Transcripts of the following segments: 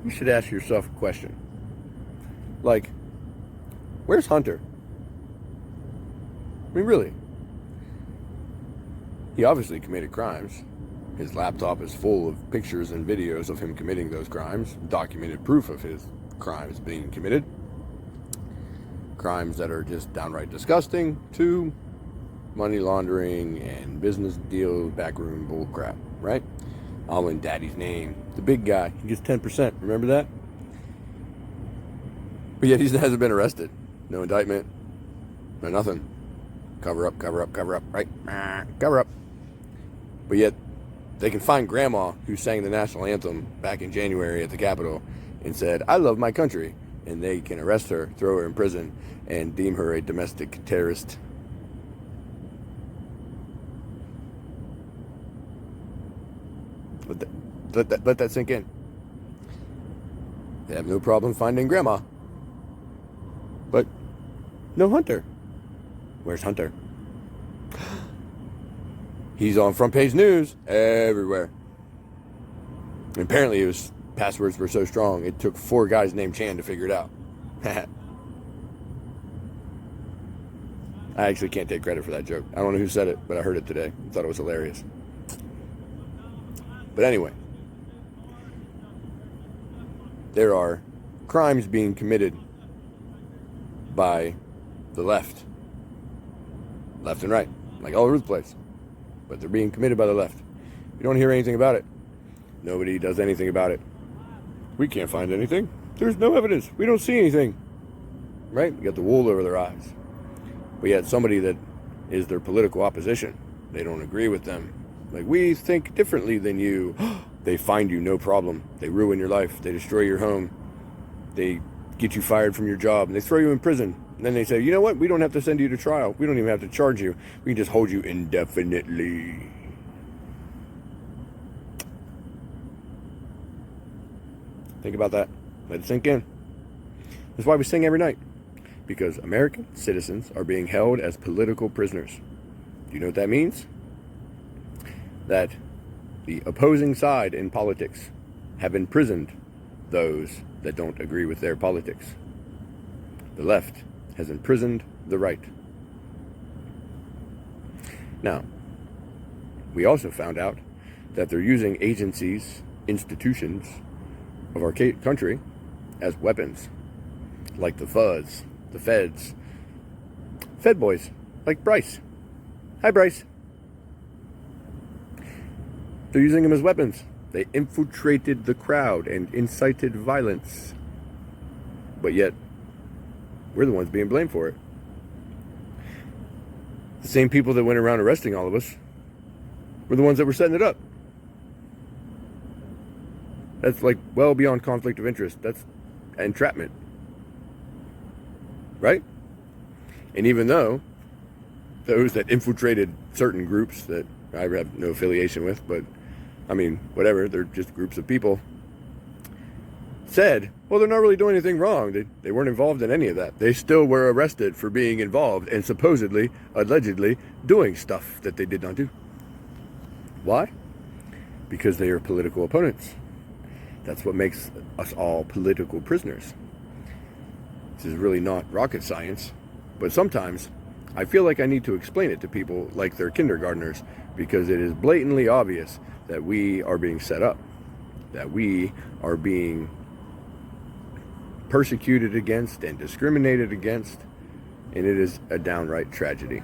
you should ask yourself a question. Like, where's Hunter? I mean, really. He obviously committed crimes. His laptop is full of pictures and videos of him committing those crimes, documented proof of his crimes being committed. Crimes that are just downright disgusting, to money laundering and business deals, backroom bull crap, right? All in Daddy's name. The big guy, he gets 10%. Remember that? But yet he hasn't been arrested. No indictment. No nothing. Cover up, cover up, cover up, right? Cover up. But yet they can find Grandma who sang the national anthem back in January at the Capitol and said, "I love my country." And they can arrest her, throw her in prison, and deem her a domestic terrorist. Let that sink in. They have no problem finding Grandma. But no Hunter. Where's Hunter? He's on front page news everywhere. And apparently his passwords were so strong, it took 4 guys named Chan to figure it out. I actually can't take credit for that joke. I don't know who said it, but I heard it today. I thought it was hilarious. But anyway, there are crimes being committed by the left. Left and right. Like all over the place. But they're being committed by the left. You don't hear anything about it. Nobody does anything about it. We can't find anything. There's no evidence. We don't see anything. Right? You got the wool over their eyes. But yet somebody that is their political opposition, they don't agree with them. Like, we think differently than you. They find you, no problem. They ruin your life. They destroy your home. They get you fired from your job. And they throw you in prison. And then they say, you know what? We don't have to send you to trial. We don't even have to charge you. We can just hold you indefinitely. Think about that. Let it sink in. That's why we sing every night. Because American citizens are being held as political prisoners. Do you know what that means? That the opposing side in politics have imprisoned those that don't agree with their politics. The left has imprisoned the right. Now, we also found out that they're using agencies, institutions of our country as weapons, like the fuzz, the feds, Fed boys, like Bryce. Hi, Bryce. They're using them as weapons. They infiltrated the crowd and incited violence. But yet, we're the ones being blamed for it. The same people that went around arresting all of us were the ones that were setting it up. That's like well beyond conflict of interest. That's entrapment. Right? And even though those that infiltrated certain groups that I have no affiliation with, but I mean, whatever, they're just groups of people, said, well, they're not really doing anything wrong. They weren't involved in any of that. They still were arrested for being involved and supposedly, allegedly, doing stuff that they did not do. Why? Because they are political opponents. That's what makes us all political prisoners. This is really not rocket science, but sometimes I feel like I need to explain it to people like they're kindergartners, because it is blatantly obvious that we are being set up, that we are being persecuted against and discriminated against, and it is a downright tragedy.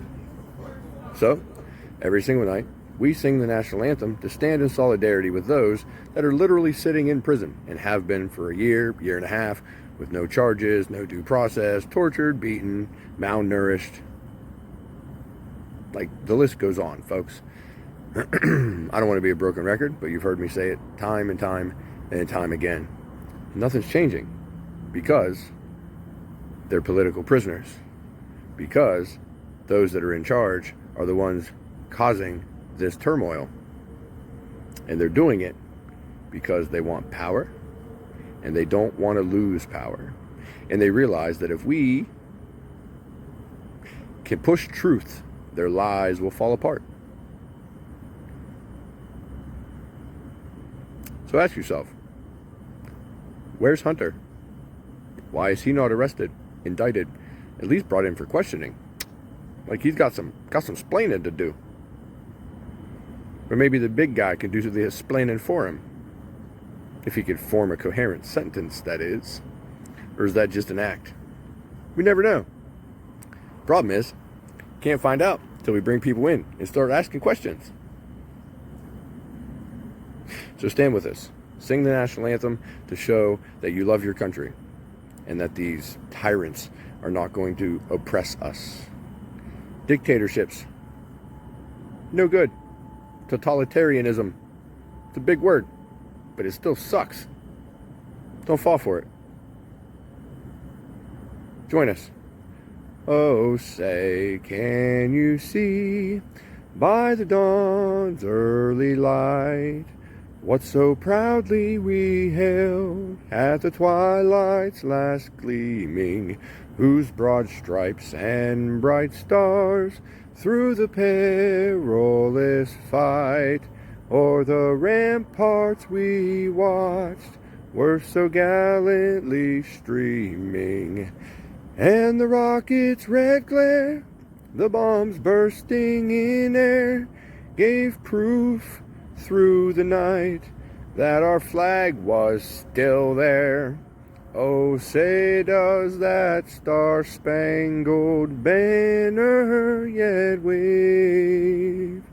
So, every single night, we sing the national anthem to stand in solidarity with those that are literally sitting in prison and have been for a year, year and a half, with no charges, no due process, tortured, beaten, malnourished. Like, the list goes on, folks. I don't want to be a broken record, but you've heard me say it time and time and time again. Nothing's changing because they're political prisoners. Because those that are in charge are the ones causing this turmoil. And they're doing it because they want power and they don't want to lose power. And they realize that if we can push truth, their lies will fall apart. So ask yourself, Where's Hunter? Why is he not arrested, indicted, at least brought in for questioning? Like he's got some splaining to do. Or maybe the big guy can do the explaining for him. If he could form a coherent sentence, that is. Or is that just an act? We never know. Problem is, can't find out until we bring people in and start asking questions. So stand with us. Sing the national anthem to show that you love your country and that these tyrants are not going to oppress us. Dictatorships, no good. Totalitarianism, it's a big word, but it still sucks. Don't fall for it. Join us. Oh, say, can you see by the dawn's early light what so proudly we hailed at the twilight's last gleaming, whose broad stripes and bright stars through the perilous fight o'er the ramparts we watched were so gallantly streaming, and the rocket's red glare, the bombs bursting in air, gave proof through the night that our flag was still there. Oh, say does that star-spangled banner yet wave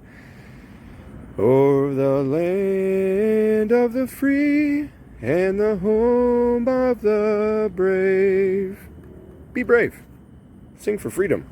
o'er the land of the free and the home of the brave. Be brave. Sing for freedom.